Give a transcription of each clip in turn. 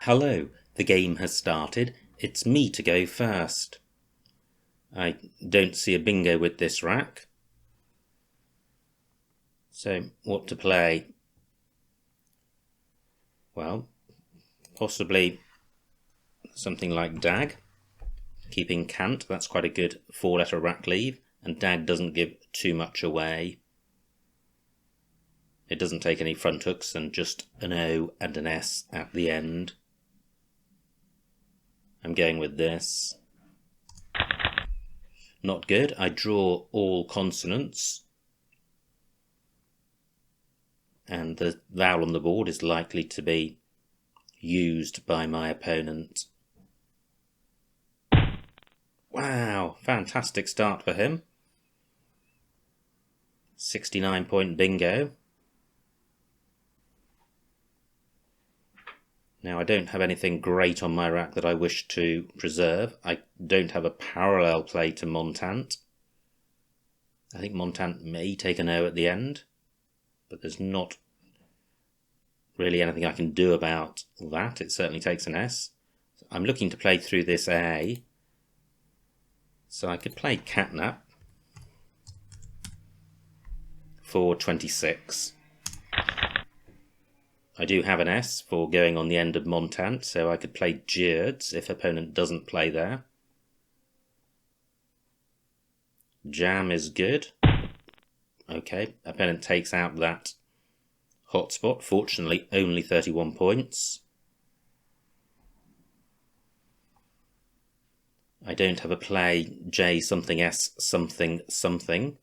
Hello, the game has started. It's me to go first. I don't see a bingo with this rack. So, what to play? Well, possibly something like dag. Keeping cant, that's quite a good 4-letter rack leave, and dag doesn't give too much away. It doesn't take any front hooks and just an O and an S at the end. I'm going with this. Not good. I draw all consonants. And the vowel on the board is likely to be used by my opponent. Wow, fantastic start for him. 69-point bingo. Now, I don't have anything great on my rack that I wish to preserve. I don't have a parallel play to Montant. I think Montant may take an O at the end, but there's not really anything I can do about that. It certainly takes an S. I'm looking to play through this A, so I could play Catnap for 26. I do have an S for going on the end of Montant, so I could play Jeards if opponent doesn't play there. Jam is good. Okay, opponent takes out that hotspot. Fortunately, only 31 points. I don't have a play J something S something something.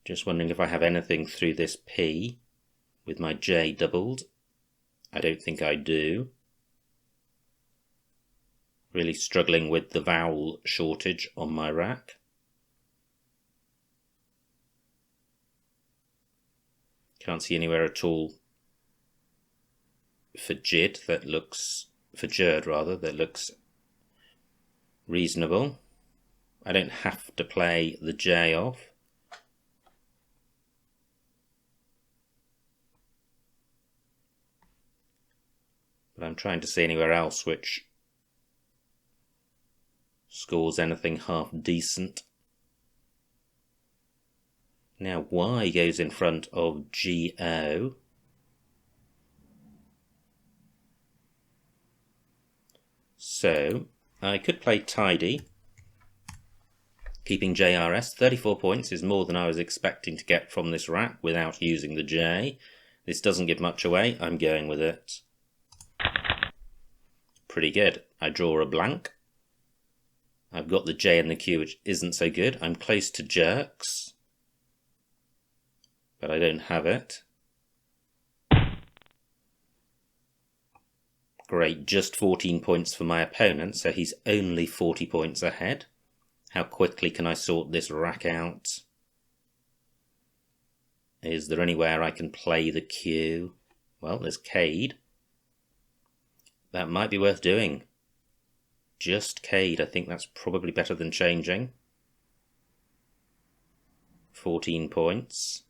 Just wondering if I have anything through this P with my J doubled. I don't think I do. Really struggling with the vowel shortage on my rack. Can't see anywhere at all for Jid that looks, for Jerd rather, that looks reasonable. I don't have to play the J off. But I'm trying to see anywhere else which scores anything half decent. Now Y goes in front of GO. So I could play Tidy. Keeping JRS. 34 points is more than I was expecting to get from this rack without using the J. This doesn't give much away. I'm going with it. Pretty good. I draw a blank. I've got the J and the Q, which isn't so good. I'm close to jerks, but I don't have it. Great, just 14 points for my opponent, so he's only 40 points ahead. How quickly can I sort this rack out? Is there anywhere I can play the Q? Well, there's Cade. That might be worth doing. Just Cade, I think that's probably better than changing. 14 points.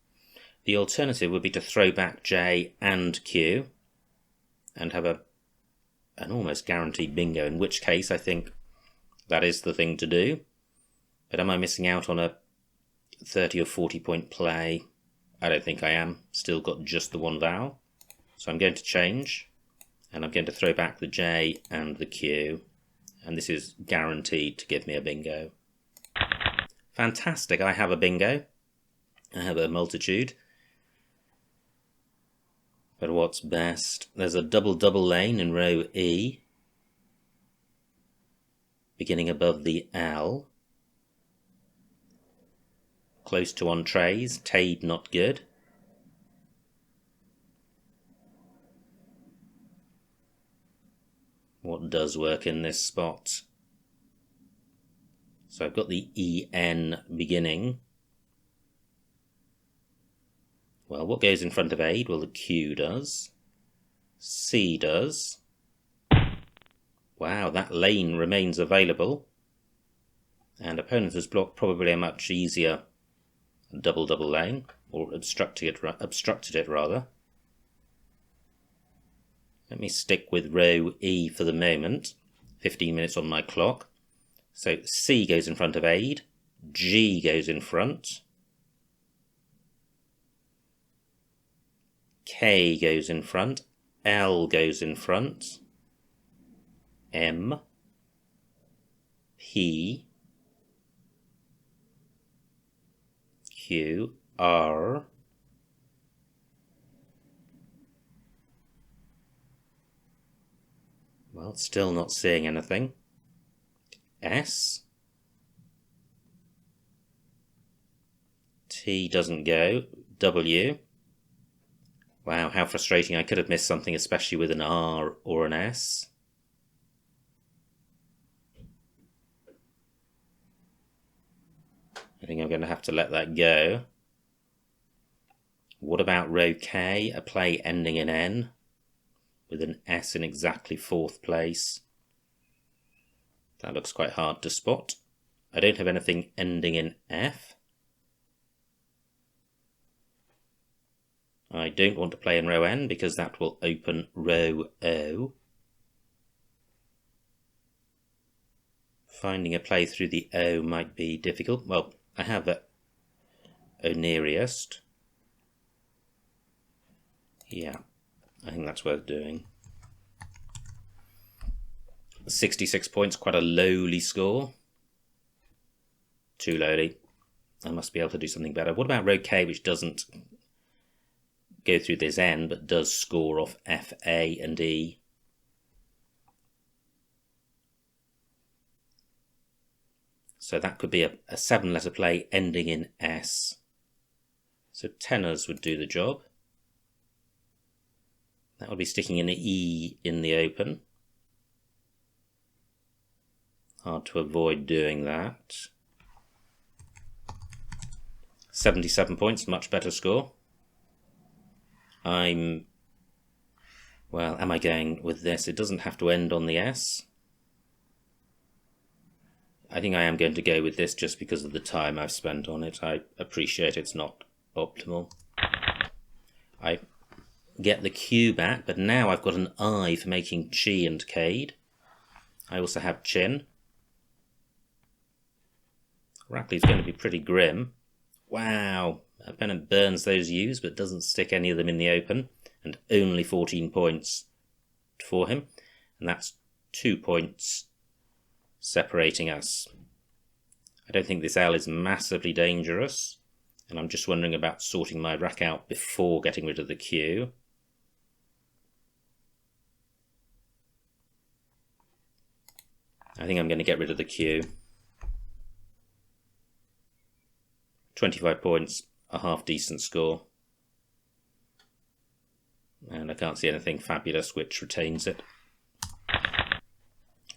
The alternative would be to throw back J and Q and have an almost guaranteed bingo, in which case I think that is the thing to do. But am I missing out on a 30 or 40 point play? I don't think I am. Still got just the one vowel. So I'm going to change. And I'm going to throw back the J and the Q. And this is guaranteed to give me a bingo. Fantastic, I have a bingo. I have a multitude. But what's best? There's a double-double lane in row E. Beginning above the L. Close to entrees. Tade not good. What does work in this spot? So I've got the EN beginning. Well, what goes in front of aid? Well, the Q does. C does. Wow, that lane remains available. And opponent has blocked probably a much easier double-double lane. or obstructed it rather. Let me stick with row E for the moment. 15 minutes on my clock. So C goes in front of aid, G goes in front, K goes in front, L goes in front, M, P, Q, R, well, still not seeing anything, S, T doesn't go, W, wow, how frustrating, I could have missed something, especially with an R or an S. I think I'm going to have to let that go. What about row K, a play ending in N, with an S in exactly 4th place? That looks quite hard to spot. I don't have anything ending in F. I don't want to play in row N because that will open row O. Finding a play through the O might be difficult. Well, I have O nearest. Yeah, I think that's worth doing. 66 points, quite a lowly score. Too lowly. I must be able to do something better. What about row K, which doesn't go through this N, but does score off F, A, and E? So that could be a 7-letter play ending in S. So tenors would do the job. That would be sticking an E in the open. Hard to avoid doing that. 77 points, much better score. Well, am I going with this? It doesn't have to end on the S. I think I am going to go with this just because of the time I've spent on it. I appreciate it's not optimal. I get the Q back, but now I've got an I for making Chi and Cade. I also have Chin. Rackley's going to be pretty grim. Wow, opponent burns those U's but doesn't stick any of them in the open, and only 14 points for him, and that's 2 points separating us. I don't think this L is massively dangerous, and I'm just wondering about sorting my rack out before getting rid of the Q. I think I'm going to get rid of the Q. 25 points, a half-decent score. And I can't see anything fabulous which retains it.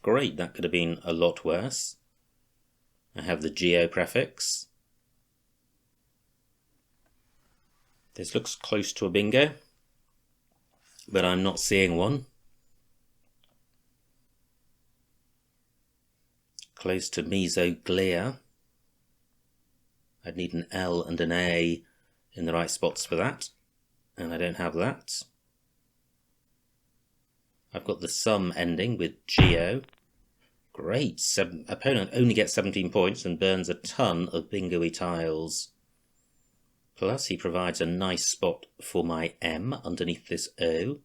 Great, that could have been a lot worse. I have the geo prefix. This looks close to a bingo, but I'm not seeing one. Close to mesoglea. I'd need an L and an A in the right spots for that, and I don't have that. I've got the sum ending with geo. Great, opponent only gets 17 points and burns a ton of bingo-y tiles. Plus he provides a nice spot for my M underneath this O.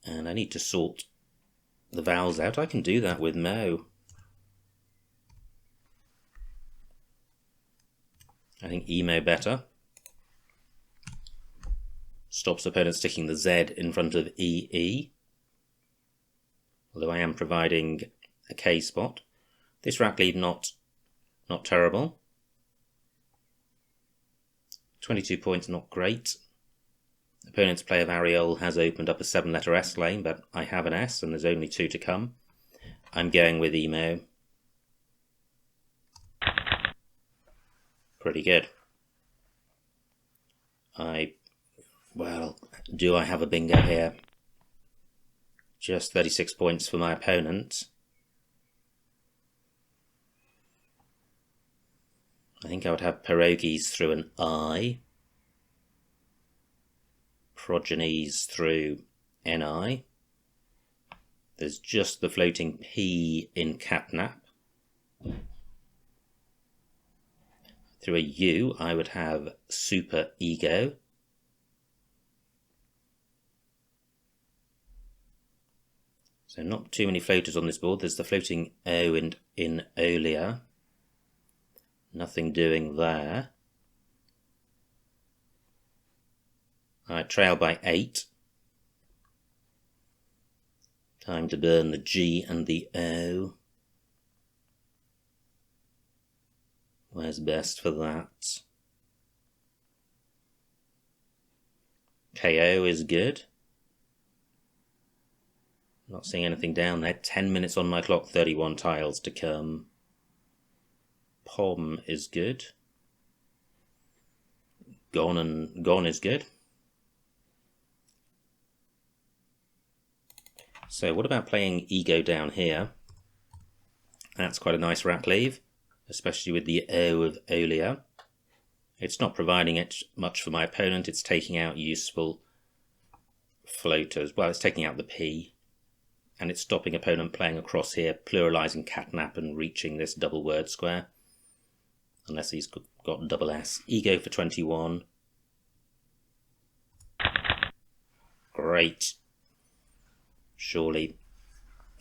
And I need to sort the vowels out. I can do that with Mo. I think emo better. Stops opponent sticking the Z in front of EE. Although I am providing a K spot. This rack lead not terrible. 22 points, not great. Opponent's play of Ariole has opened up a 7-letter S lane, but I have an S and there's only 2 to come. I'm going with emo. Pretty good. Well, do I have a bingo here? Just 36 points for my opponent. I think I would have pierogies through an I, progenies through NI. There's just the floating P in catnap. Through a U, I would have super ego. So not too many floaters on this board. There's the floating O and in Olia. Nothing doing there. Alright, trail by 8. Time to burn the G and the O. Where's best for that? KO is good. Not seeing anything down there. 10 minutes on my clock, 31 tiles to come. Pom is good. Gone is good. So what about playing ego down here? That's quite a nice rat leave, especially with the O of Olia. It's not providing it much for my opponent. It's taking out useful floaters. Well, it's taking out the P. And it's stopping opponent playing across here, pluralizing catnap and reaching this double word square. Unless he's got double S. Ego for 21. Great. Surely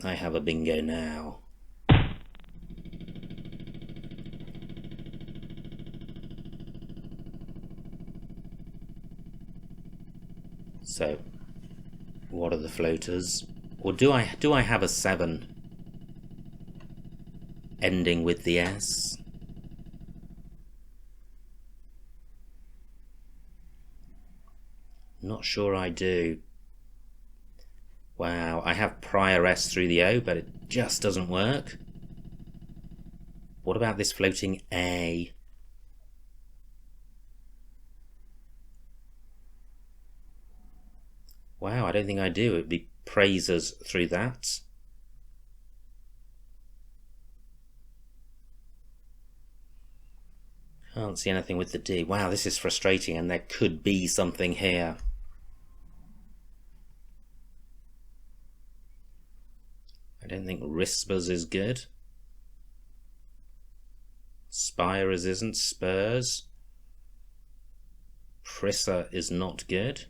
I have a bingo now. So, what are the floaters? Or do I have a 7 ending with the S? Not sure I do. Wow, I have prior S through the O, but it just doesn't work. What about this floating A? Wow, I don't think I do. It'd be praises through that. Can't see anything with the D. Wow, this is frustrating, and there could be something here. I don't think Rispers is good. Spires isn't. Spurs. Prissa is not good.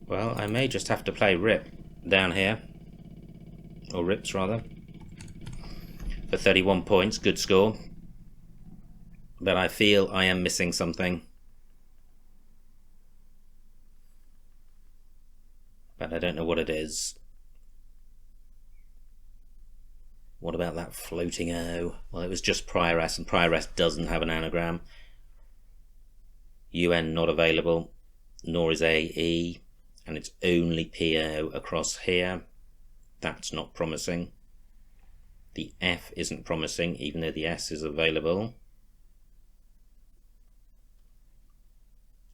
Well, I may just have to play Rip down here. Or Rips, rather. For 31 points, good score. But I feel I am missing something. But I don't know what it is. What about that floating O? Well, it was just prior S, and prior S doesn't have an anagram. UN not available, nor is AE. And it's only PO across here. That's not promising. The F isn't promising, even though the S is available.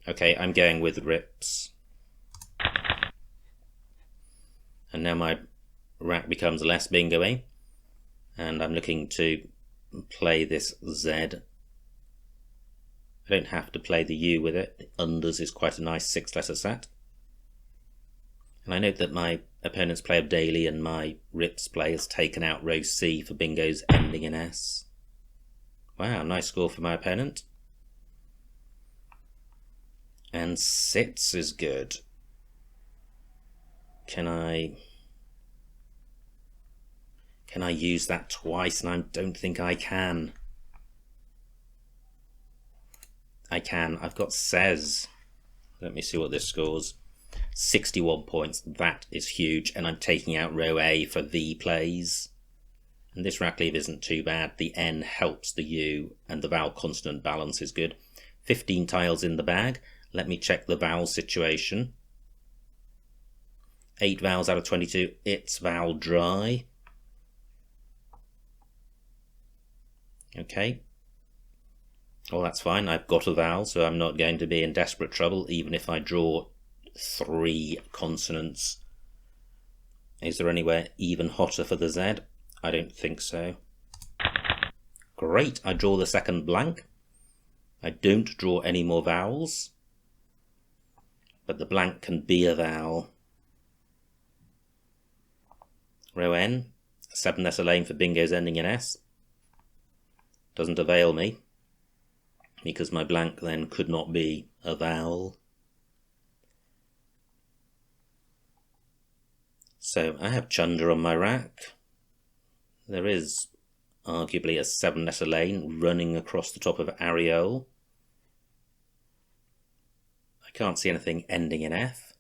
Okay, I'm going with Rips. And now my rack becomes less bingo-y. And I'm looking to play this Z. I don't have to play the U with it. The unders is quite a nice 6-letter set. And I note that my opponent's play of Daily and my Rips play has taken out row C for bingos ending in S. Wow, nice score for my opponent. And Sits is good. Can I use that twice? And I don't think I can. I can. I've got Says. Let me see what this scores. 61 points. That is huge. And I'm taking out row A for V plays. And this rack leave isn't too bad. The N helps the U, and the vowel consonant balance is good. 15 tiles in the bag. Let me check the vowel situation. 8 vowels out of 22. It's vowel dry. Okay. Well, that's fine. I've got a vowel, so I'm not going to be in desperate trouble, even if I draw 3 consonants. Is there anywhere even hotter for the Z? I don't think so. Great, I draw the second blank. I don't draw any more vowels, but the blank can be a vowel. Row N, 7-letter lane for bingos ending in S. Doesn't avail me, because my blank then could not be a vowel. So I have chunder on my rack. There is arguably a 7-letter lane running across the top of areole. I can't see anything ending in F.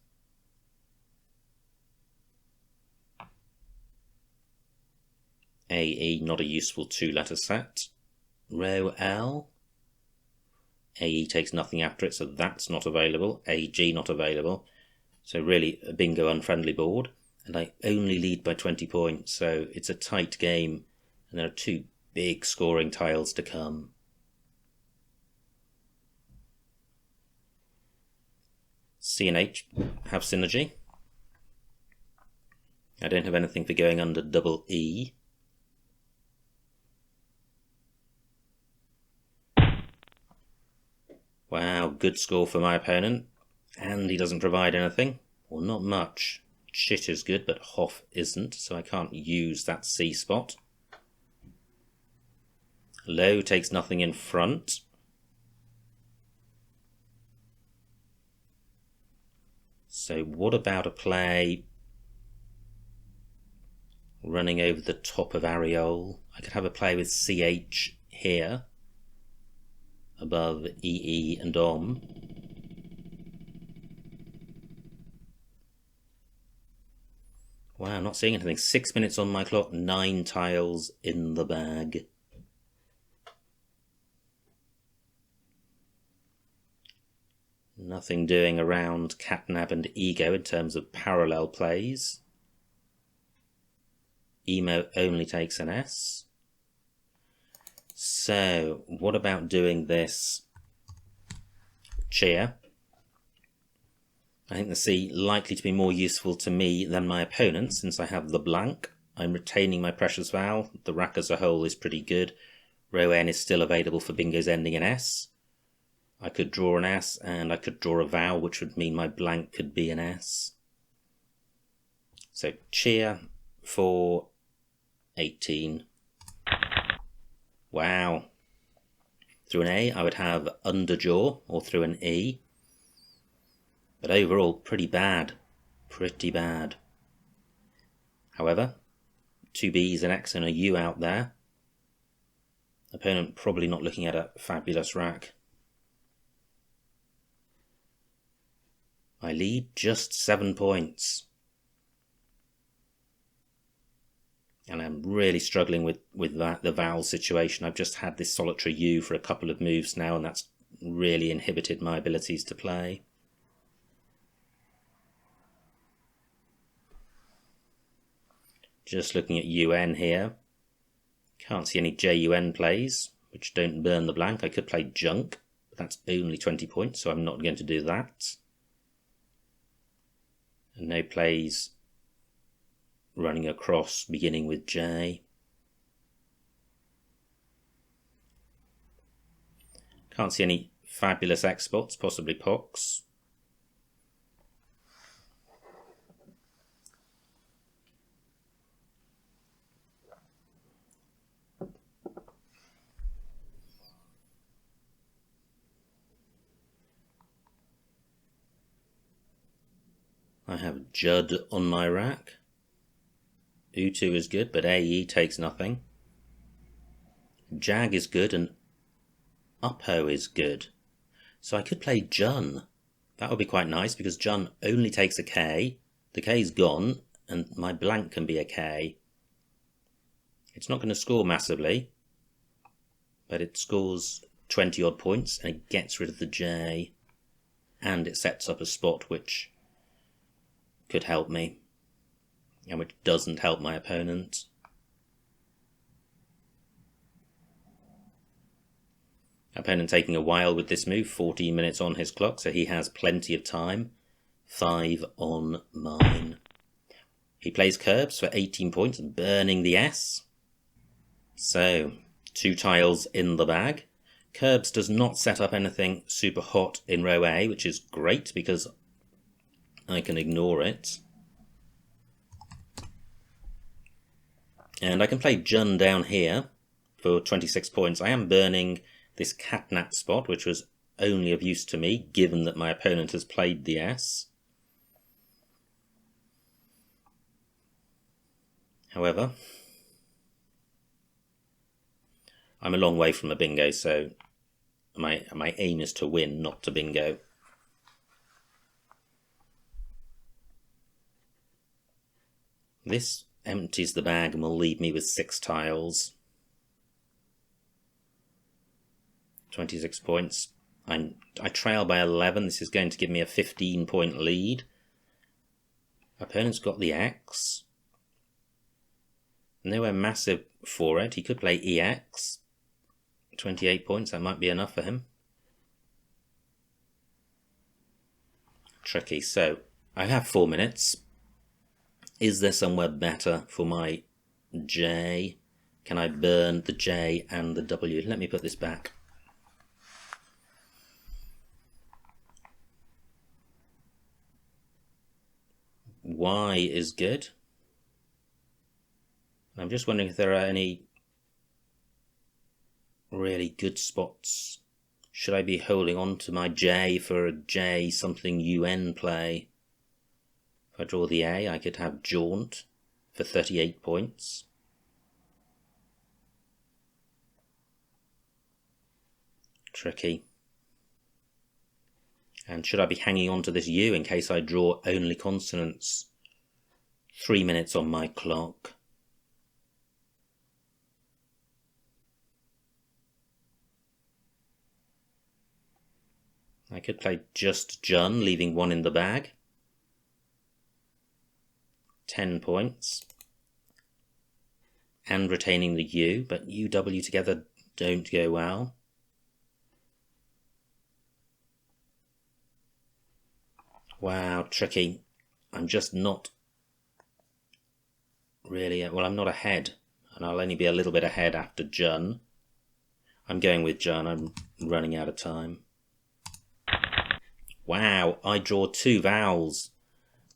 AE, not a useful 2-letter set. Row L. AE takes nothing after it, so that's not available. AG not available. So really a bingo unfriendly board. And I only lead by 20 points, so it's a tight game, and there are 2 big scoring tiles to come. C and H have synergy. I don't have anything for going under double E. Wow, good score for my opponent, and he doesn't provide anything, or not much. Chit is good, but Hoff isn't, so I can't use that C spot. Low takes nothing in front. So what about a play running over the top of areole? I could have a play with CH here, above EE and OM. Wow, not seeing anything. 6 minutes on my clock, 9 tiles in the bag. Nothing doing around catnap and ego in terms of parallel plays. Emo only takes an S. So, what about doing this cheer? I think the C likely to be more useful to me than my opponent since I have the blank. I'm retaining my precious vowel. The rack as a whole is pretty good. Row N is still available for bingos ending in S. I could draw an S and I could draw a vowel, which would mean my blank could be an S. So cheer for 18. Wow. Through an A I would have underjaw, or through an E. But overall, pretty bad. Pretty bad. However, 2 B's, an X and a U out there. Opponent probably not looking at a fabulous rack. I lead just 7 points. And I'm really struggling with the vowel situation. I've just had this solitary U for a couple of moves now, and that's really inhibited my abilities to play. Just looking at UN here. Can't see any JUN plays, which don't burn the blank. I could play junk, but that's only 20 points, so I'm not going to do that. And no plays running across beginning with J. Can't see any fabulous X spots, possibly Pox. I have Judd on my rack. U2 is good, but AE takes nothing. Jag is good and Upho is good. So I could play Jun. That would be quite nice because Jun only takes a K. The K's gone and my blank can be a K. It's not going to score massively, but it scores 20 odd points and it gets rid of the J. And it sets up a spot which could help me, and which doesn't help my opponent. Opponent taking a while with this move, 14 minutes on his clock, so he has plenty of time 5 on mine. He plays curbs for 18 points, burning the S. So, 2 tiles in the bag. Curbs does not set up anything super hot in row A, which is great because I can ignore it. And I can play Jun down here for 26 points. I am burning this catnap spot, which was only of use to me, given that my opponent has played the S. However, I'm a long way from a bingo, so my aim is to win, not to bingo. This empties the bag and will leave me with 6 tiles. 26 points. I trail by 11. This is going to give me a 15-point lead. Opponent's got the X. Nowhere massive for it. He could play EX. 28 points, that might be enough for him. Tricky. So, I have 4 minutes. Is there somewhere better for my J? Can I burn the J and the W? Let me put this back. Y is good. I'm just wondering if there are any really good spots. Should I be holding on to my J for a J something UN play? If I draw the A, I could have Jaunt for 38 points. Tricky. And should I be hanging on to this U in case I draw only consonants? 3 minutes on my clock. I could play just Jun, leaving 1 in the bag. 10 points. And retaining the U, but UW together don't go well. Wow, tricky. I'm just not really... Well, I'm not ahead, and I'll only be a little bit ahead after Jun. I'm going with Jun. I'm running out of time. Wow, I draw 2 vowels.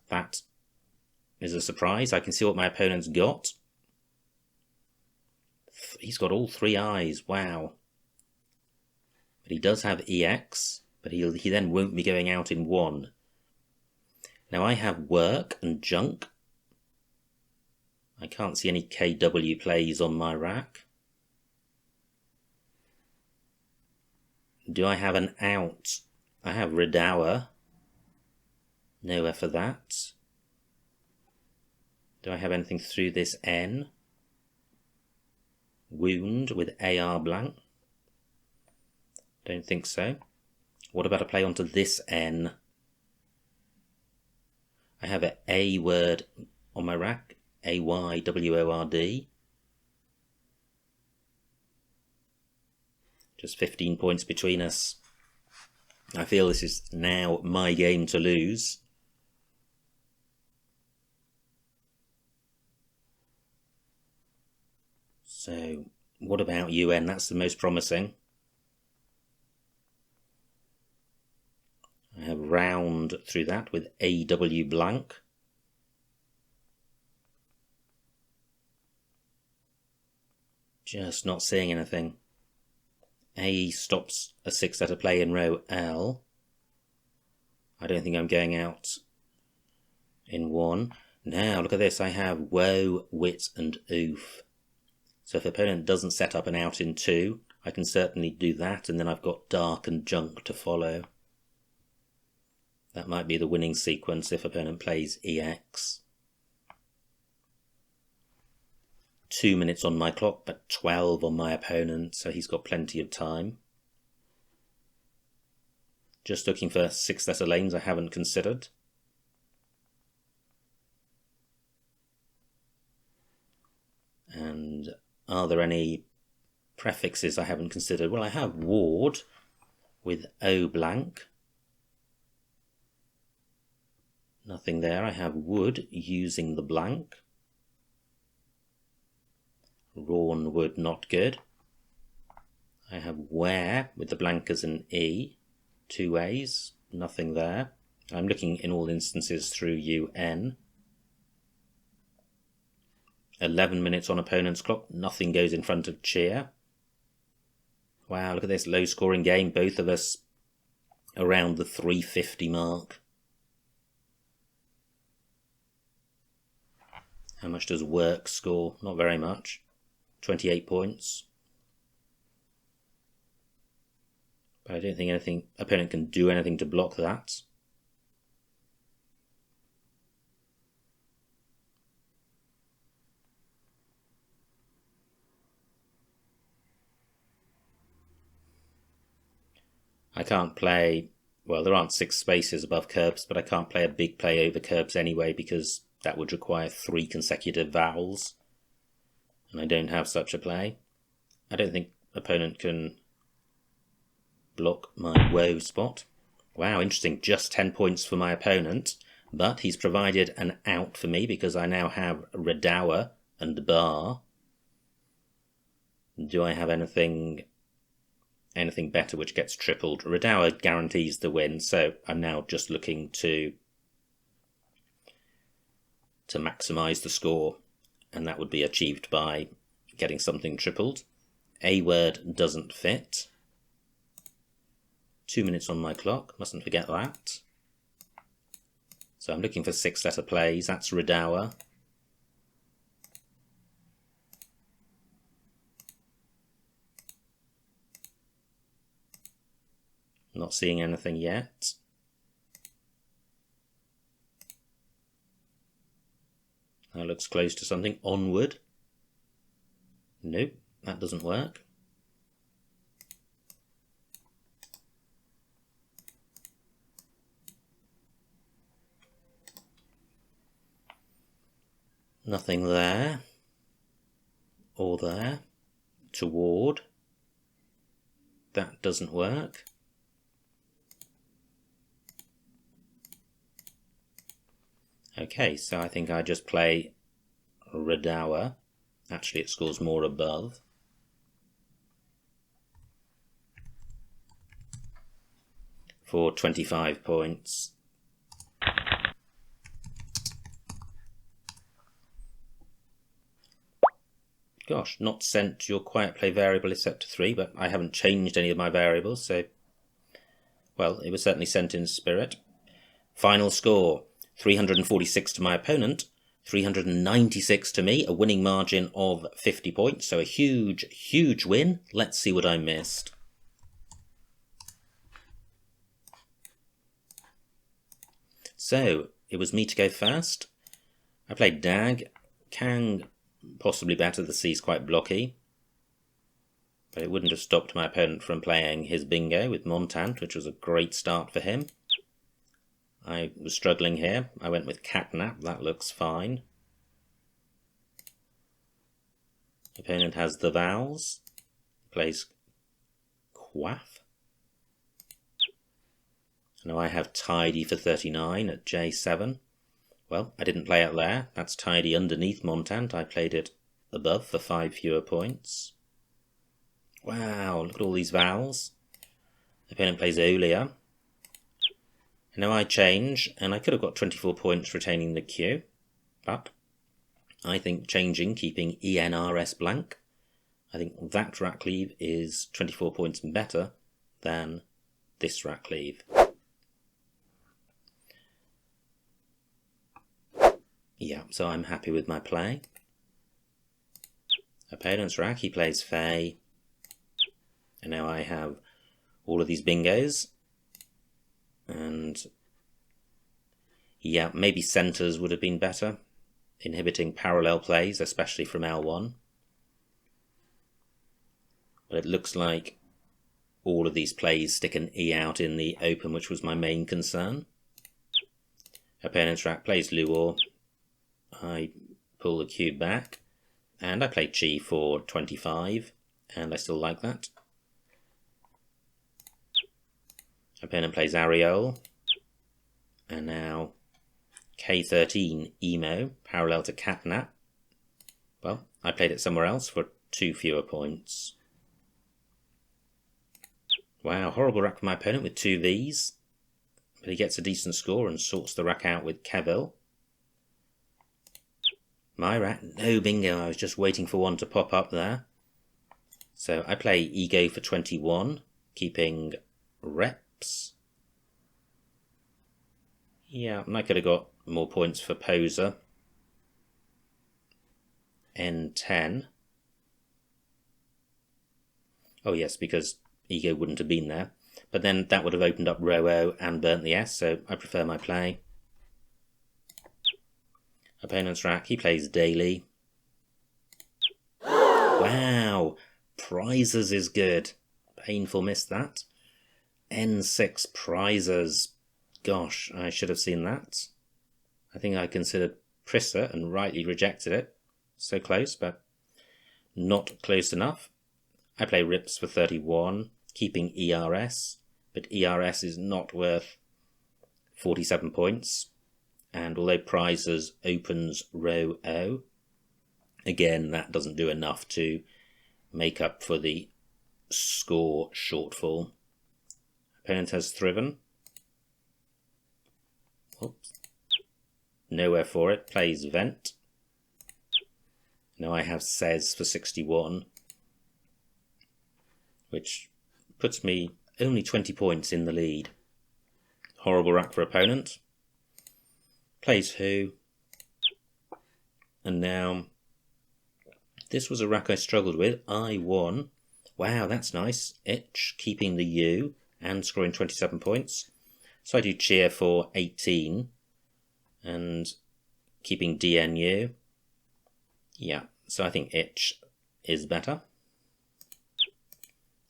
That is a surprise. I can see what my opponent's got. He's got all 3 I's. Wow. But he does have EX, but he then won't be going out in 1. Now I have work and junk. I can't see any KW plays on my rack. Do I have an out? I have Redower. Nowhere for that. Do I have anything through this N? Wound with AR blank? Don't think so. What about a play onto this N? I have an A word on my rack. AYWORD. Just 15 points between us. I feel this is now my game to lose. So, what about UN? That's the most promising. I have round through that with AW blank. Just not seeing anything. A stops a 6-letter play in row L. I don't think I'm going out in 1. Now, look at this. I have woe, wit, and oof. So if the opponent doesn't set up an out in 2, I can certainly do that, and then I've got dark and junk to follow. That might be the winning sequence if opponent plays EX. 2 minutes on my clock, but 12 on my opponent, so he's got plenty of time. Just looking for 6-letter lanes I haven't considered. And are there any prefixes I haven't considered? Well, I have ward with O blank. Nothing there. I have wood using the blank. Rawn wood, not good. I have where with the blank as an E. 2 ways. Nothing there. I'm looking in all instances through UN. 11 minutes on opponent's clock. Nothing goes in front of cheer. Wow, look at this low scoring game. Both of us around the 350 mark. How much does work score? Not very much. 28 points. But I don't think opponent can do anything to block that. I can't play, well, there aren't 6 spaces above curbs, but I can't play a big play over curbs anyway because that would require 3 consecutive vowels. And I don't have such a play. I don't think opponent can block my woe spot. Wow, interesting. Just 10 points for my opponent, but he's provided an out for me because I now have Redower and Bar. Do I have anything better which gets tripled? Redower guarantees the win, so I'm now just looking to maximise the score, and that would be achieved by getting something tripled. A word doesn't fit. 2 minutes on my clock, mustn't forget that. So I'm looking for 6-letter plays. That's Redower. Not seeing anything yet. That looks close to something. Onward. Nope, that doesn't work. Nothing there. Or there. Toward. That doesn't work. Okay, so I think I just play Redower. Actually, it scores more above. For 25 points. Gosh, not sent your quiet play variable is set to 3, but I haven't changed any of my variables, so, well, it was certainly sent in spirit. Final score, 346 to my opponent, 396 to me, a winning margin of 50 points, so a huge, huge win. Let's see what I missed. So, it was me to go first. I played Dag. Kang, possibly better, the C's quite blocky. But it wouldn't have stopped my opponent from playing his bingo with Montant, which was a great start for him. I was struggling here. I went with Catnap, that looks fine. Opponent has the vowels. Plays Quaff. Now I have Tidy for 39 at J7. Well, I didn't play it there. That's Tidy underneath Montant. I played it above for 5 fewer points. Wow, look at all these vowels. The opponent plays Olia. Now I change, and I could have got 24 points retaining the Q, but I think changing, keeping ENRS blank, I think that rack cleave is 24 points better than this rack cleave. Yeah, so I'm happy with my play. Opponent's rack, he plays Fey. And now I have all of these bingos. And yeah, maybe centres would have been better, inhibiting parallel plays, especially from L1. But it looks like all of these plays stick an E out in the open, which was my main concern. Opponent's rack plays Luor. I pull the cube back, and I play Chi for 25, and I still like that. Opponent plays Ariole, and now K13 emo, parallel to catnap. Well, I played it somewhere else for 2 fewer points. Wow, horrible rack for my opponent with 2 Vs. But he gets a decent score and sorts the rack out with Kevil. My rack, no bingo, I was just waiting for one to pop up there. So I play Ego for 21, keeping reps. Yeah, and I could have got more points for Poser. N10. Oh yes, because Ego wouldn't have been there. But then that would have opened up row O and burnt the S, so I prefer my play. Opponent's rack, he plays daily. Wow! Prizes is good. Painful missed that. N6 prizes. Gosh, I should have seen that. I think I considered Prisser and rightly rejected it. So close, but not close enough. I play Rips for 31, keeping ERS, but ERS is not worth 47 points. And although Prizes opens row O, again, that doesn't do enough to make up for the score shortfall. Opponent has Thriven. Oops. Nowhere for it. Plays Vent. Now I have Says for 61, which puts me only 20 points in the lead. Horrible rack for opponent. Plays Who. And now, this was a rack I struggled with. I won. Wow, that's nice. Itch, keeping the U and scoring 27 points. So I do Cheer for 18 and keeping DNU. Yeah, so I think Itch is better.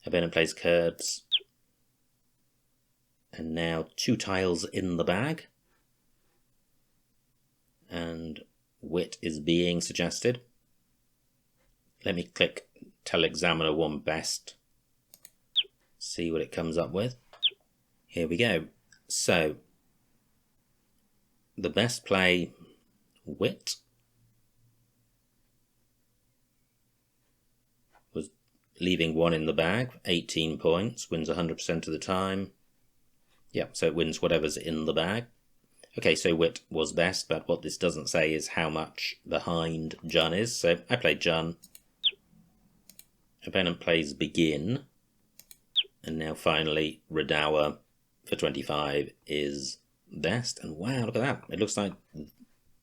Opponent plays Curbs. And now 2 tiles in the bag. And Wit is being suggested. Let me click Tell Examiner 1 best. See what it comes up with. Here we go. So, the best play, Wit, was leaving 1 in the bag, 18 points, wins 100% of the time. Yeah, so it wins whatever's in the bag. Okay, so Wit was best, but what this doesn't say is how much behind Jun is. So I played Jun. Opponent plays Begin. And now finally, Redower for 25 is best. And wow, look at that. It looks like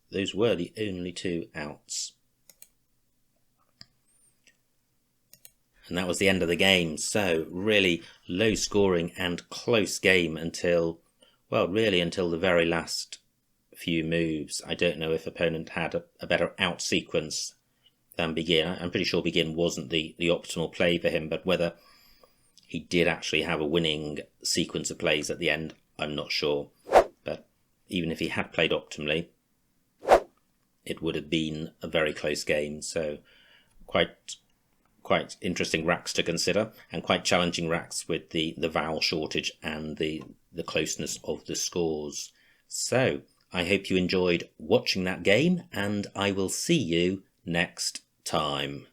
those were the only 2 outs. And that was the end of the game. So really low scoring and close game until, well, really until the very last few moves. I don't know if opponent had a better out sequence than Begin. I'm pretty sure Begin wasn't the optimal play for him, but whether he did actually have a winning sequence of plays at the end, I'm not sure. But even if he had played optimally, it would have been a very close game. So quite interesting racks to consider, and quite challenging racks with the vowel shortage and the closeness of the scores. So I hope you enjoyed watching that game, and I will see you next time.